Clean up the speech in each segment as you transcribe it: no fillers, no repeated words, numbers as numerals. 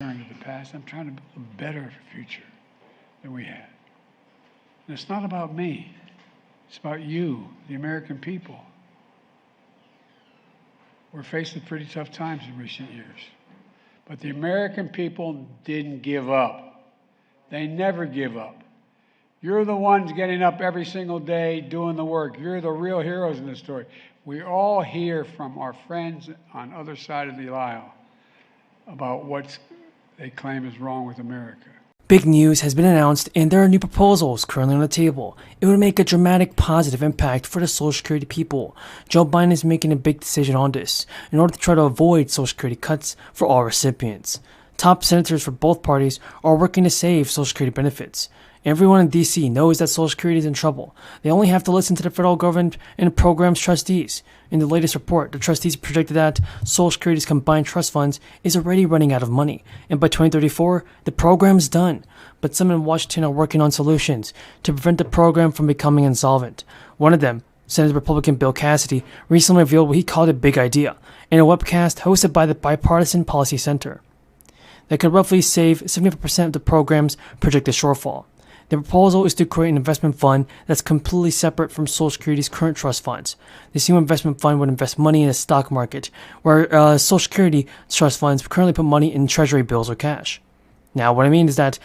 Turn to the past. I'm trying to build a better future than we had. And it's not about me. It's about you, the American people. We're facing pretty tough times in recent years. But the American people didn't give up. They never give up. You're the ones getting up every single day doing the work. You're the real heroes in this story. We all hear from our friends on the other side of the aisle about what they claim is wrong with America. Big news has been announced and there are new proposals currently on the table. It would make a dramatic positive impact for the Social Security people. Joe Biden is making a big decision on this in order to try to avoid Social Security cuts for all recipients. Top senators for both parties are working to save Social Security benefits. Everyone in DC knows that Social Security is in trouble. They only have to listen to the federal government and the program's trustees. In the latest report, the trustees projected that Social Security's combined trust funds is already running out of money, and by 2034, the program's done. But some in Washington are working on solutions to prevent the program from becoming insolvent. One of them, Senate Republican Bill Cassidy, recently revealed what he called a big idea in a webcast hosted by the Bipartisan Policy Center that could roughly save 75% of the program's projected shortfall. The proposal is to create an investment fund that's completely separate from Social Security's current trust funds. This new investment fund would invest money in the stock market, where Social Security trust funds currently put money in treasury bills or cash. Now, what I mean is that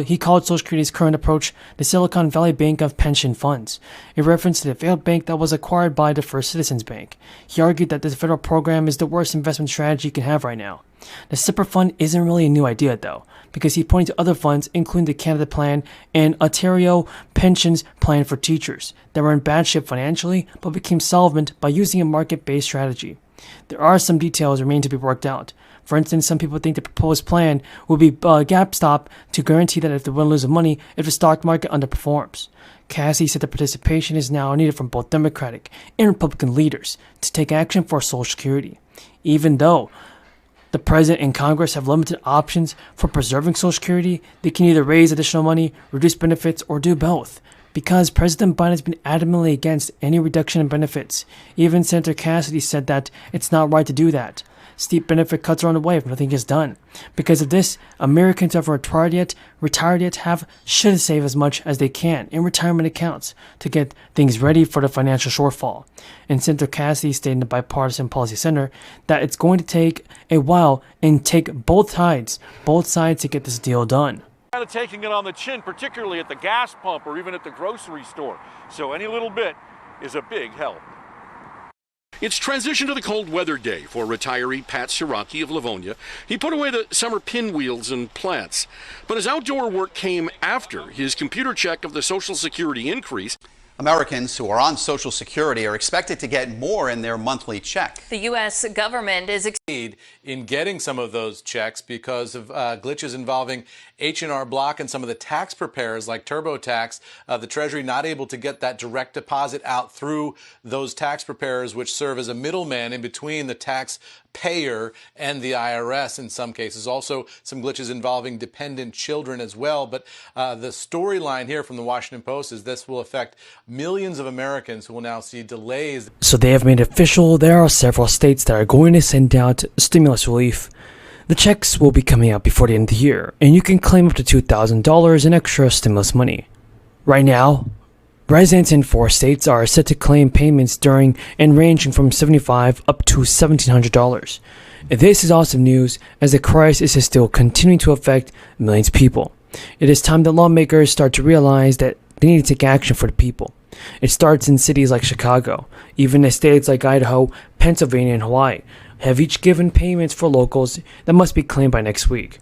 he called Social Security's current approach the Silicon Valley Bank of pension funds, a reference to the failed bank that was acquired by the First Citizens Bank. He argued that this federal program is the worst investment strategy you can have right now. The separate fund isn't really a new idea, though, because he pointed to other funds, including the Canada Plan and Ontario Pensions Plan for teachers, that were in bad shape financially but became solvent by using a market-based strategy. There are some details remaining to be worked out. For instance, some people think the proposed plan will be a gap stop to guarantee that if they won't lose money if the stock market underperforms. Cassie said the participation is now needed from both Democratic and Republican leaders to take action for Social Security. Even though the President and Congress have limited options for preserving Social Security, they can either raise additional money, reduce benefits, or do both. Because President Biden has been adamantly against any reduction in benefits. Even Senator Cassidy said that it's not right to do that. Steep benefit cuts are on the way if nothing is done. Because of this, Americans who have retired yet should save as much as they can in retirement accounts to get things ready for the financial shortfall. And Senator Cassidy stated in the Bipartisan Policy Center that it's going to take a while and take both sides to get this deal done. Kind of taking it on the chin, particularly at the gas pump or even at the grocery store. So any little bit is a big help. It's transition to the cold weather day for retiree Pat Siraki of Livonia. He put away the summer pinwheels and plants, but his outdoor work came after his computer check of the Social Security increase. Americans who are on Social Security are expected to get more in their monthly check. The U.S. government is in getting some of those checks because of glitches involving H&R Block and some of the tax preparers like TurboTax. The Treasury not able to get that direct deposit out through those tax preparers, which serve as a middleman in between the taxpayer and the IRS in some cases. Also, some glitches involving dependent children as well. But the storyline here from the Washington Post is this will affect millions of Americans who will now see delays. So they have made it official. There are several states that are going to send out stimulus relief. The checks will be coming out before the end of the year, and you can claim up to $2,000 in extra stimulus money. Right now, residents in 4 states are set to claim payments during and ranging from $75 up to $1,700. This is awesome news as the crisis is still continuing to affect millions of people. It is time that lawmakers start to realize that they need to take action for the people. It starts in cities like Chicago. Even in states like Idaho, Pennsylvania, and Hawaii have each given payments for locals that must be claimed by next week.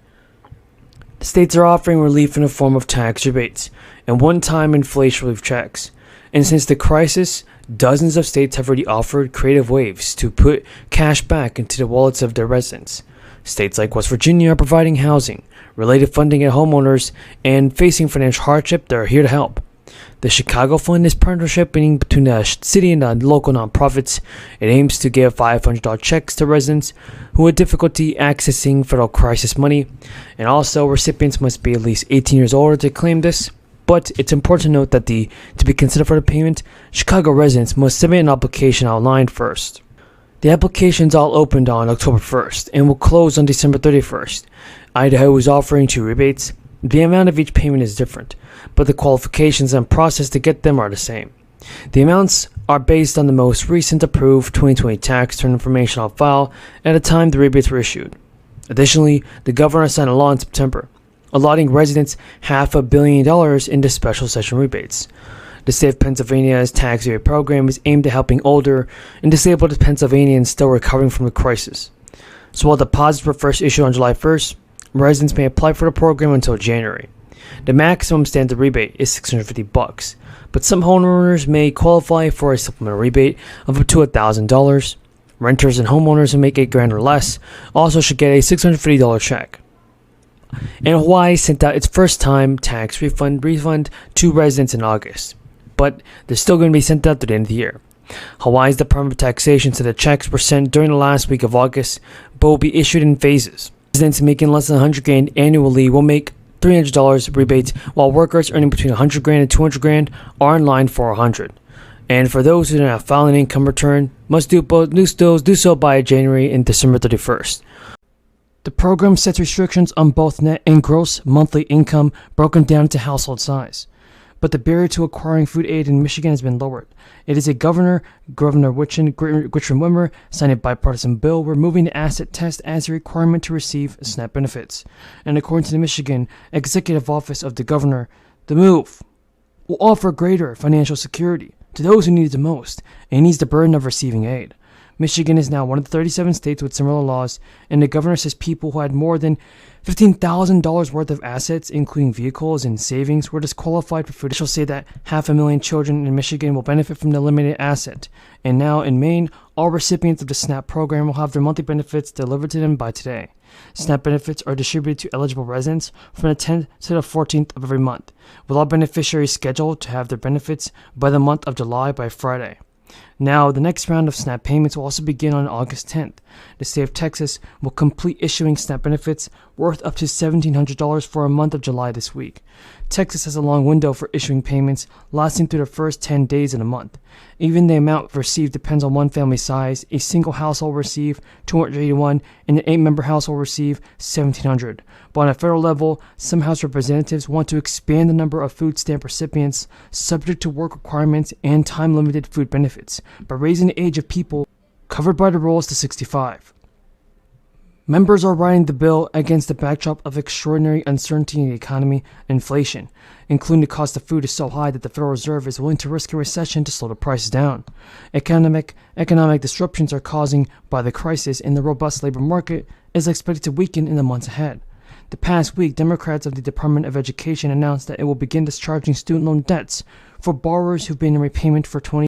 The states are offering relief in the form of tax rebates and one-time inflation relief checks. And since the crisis, dozens of states have already offered creative ways to put cash back into the wallets of their residents. States like West Virginia are providing housing, related funding at homeowners, and facing financial hardship that are here to help. The Chicago Fund is partnership between the city and the local nonprofits. It aims to give $500 checks to residents who have difficulty accessing federal crisis money, and also recipients must be at least 18 years old to claim this. But it's important to note that to be considered for the payment, Chicago residents must submit an application online first. The applications all opened on October 1st and will close on December 31st. Idaho is offering 2 rebates. The amount of each payment is different, but the qualifications and process to get them are the same. The amounts are based on the most recent approved 2020 tax return information on file at the time the rebates were issued. Additionally, the governor signed a law in September, allotting residents $500 million into special session rebates. The state of Pennsylvania's tax rebate program is aimed at helping older and disabled Pennsylvanians still recovering from the crisis. So while deposits were first issued on July 1st, residents may apply for the program until January. The maximum standard rebate is $650, but some homeowners may qualify for a supplemental rebate of up to $1,000. Renters and homeowners who make $8,000 or less also should get a $650 check. And Hawaii sent out its first-time tax refund to residents in August, but they're still going to be sent out to the end of the year. Hawaii's Department of Taxation said the checks were sent during the last week of August, but will be issued in phases. Residents making less than $100,000 annually will make $300 rebates, while workers earning between $100,000 and $200,000 are in line for $100. And for those who do not file an income return, must do so by January and December 31st. The program sets restrictions on both net and gross monthly income broken down to household size. But the barrier to acquiring food aid in Michigan has been lowered. It is Governor Gretchen Whitmer signed a bipartisan bill removing the asset test as a requirement to receive SNAP benefits. And according to the Michigan Executive Office of the Governor, the move will offer greater financial security to those who need it the most and ease the burden of receiving aid. Michigan is now one of the 37 states with similar laws, and the governor says people who had more than $15,000 worth of assets, including vehicles and savings, were disqualified for food. She'll say that 500,000 children in Michigan will benefit from the eliminated asset. And now in Maine, all recipients of the SNAP program will have their monthly benefits delivered to them by today. SNAP benefits are distributed to eligible residents from the 10th to the 14th of every month, with all beneficiaries scheduled to have their benefits by the month of July by Friday. Now, the next round of SNAP payments will also begin on August 10th. The state of Texas will complete issuing SNAP benefits worth up to $1,700 for a month of July this week. Texas has a long window for issuing payments, lasting through the first 10 days of the month. Even the amount received depends on one family size. A single household will receive $281, and an 8-member household will receive $1,700. But on a federal level, some House representatives want to expand the number of food stamp recipients subject to work requirements and time-limited food benefits by raising the age of people covered by the rules to 65. Members are writing the bill against the backdrop of extraordinary uncertainty in the economy and inflation, including the cost of food is so high that the Federal Reserve is willing to risk a recession to slow the prices down. Economic disruptions are caused by the crisis, and the robust labor market is expected to weaken in the months ahead. The past week, Democrats of the Department of Education announced that it will begin discharging student loan debts for borrowers who've been in repayment for 20